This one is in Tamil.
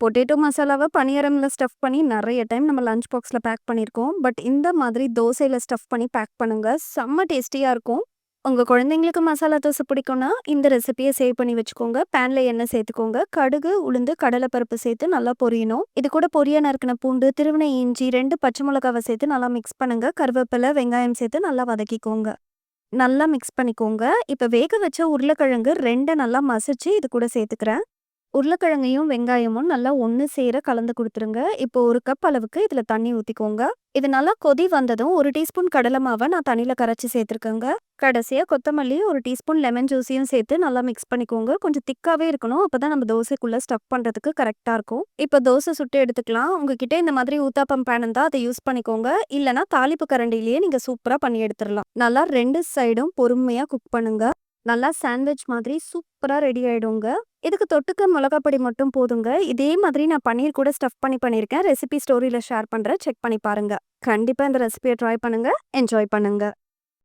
பொட்டேட்டோ மசாலாவ பணியாரம்ல ஸ்டஃப் பண்ணி நெறைய டைம் நம்ம லஞ்ச் பாக்ஸ்ல பேக் பண்ணியிருக்கோம். பட் இந்த மாதிரி தோசையில ஸ்டஃப் பண்ணி பேக் பண்ணுங்க. செம்ம டேஸ்டியா இருக்கும். உங்க குழந்தைங்களுக்கு மசாலா தோசை பிடிக்கும்னா, இந்த ரெசிபிய சேவ் பண்ணி வச்சுக்கோங்க. பேன்ல எண்ணெய் சேர்த்துக்கோங்க. கடுகு, உளுந்து, கடலை பருப்பு சேர்த்து நல்லா பொரியணும். இது கூட பொடியா நறுக்குன பூண்டு, திருவின இஞ்சி, 2 பச்சை மிளகாவ சேர்த்து நல்லா மிக்ஸ் பண்ணுங்க. கருவேப்பிலை, வெங்காயம் சேர்த்து நல்லா வதக்கிக்கோங்க. நல்லா மிக்ஸ் பண்ணிக்கோங்க. இப்ப வேக வச்ச உருளைக்கிழங்கு 2 நல்லா மசிச்சு இது கூட சேர்த்துக்கிறேன். உருளைக்கிழங்கையும், வெங்காயமும் நல்லா ஒண்ணு சேர கலந்து குடுத்துருங்க. இப்போ 1 கப் அளவுக்கு இதுல தண்ணி ஊத்திக்கோங்க. இது நல்லா கொதி வந்ததும் 1 டீஸ்பூன் கடலை மாவ நான் தண்ணீல கரைச்சு சேர்த்துருக்கேங்க. கடைசியா கொத்தமல்லி, 1 டீஸ்பூன் லெமன் ஜூஸையும் சேர்த்து நல்லா மிக்ஸ் பண்ணிக்கோங்க. கொஞ்சம் திக்காவே இருக்கணும். அப்பதான் நம்ம தோசைக்குள்ள ஸ்டஃப் பண்றதுக்கு கரெக்ட்டா இருக்கும். இப்போ தோசை சுட்டு எடுத்துக்கலாம். உங்ககிட்ட இந்த மாதிரி ஊத்தாப்பம் பேன் இருந்தா அத யூஸ் பண்ணிக்கோங்க. இல்லன்னா தாளிப்பு கரண்டிலேயே நீங்க சூப்பரா பண்ணி எடுத்துறலாம். நல்லா 2 சைடும் பொறுமையா குக் பண்ணுங்க. நல்லா சாண்ட்விச் மாதிரி சூப்பரா ரெடி ஆயிடுங்க. இதுக்கு தொட்டுக்க மிளகாய் பொடி மட்டும் போதுங்க. இதே மாதிரி நான் பன்னீர் கூட ஸ்டஃப் பண்ணி பண்ணியிருக்கேன். ரெசிபி ஸ்டோரியில ஷேர் பண்றேன். செக் பண்ணி பாருங்க. கண்டிப்பா இந்த ரெசிபிய ட்ரை பண்ணுங்க. என்ஜாய் பண்ணுங்க.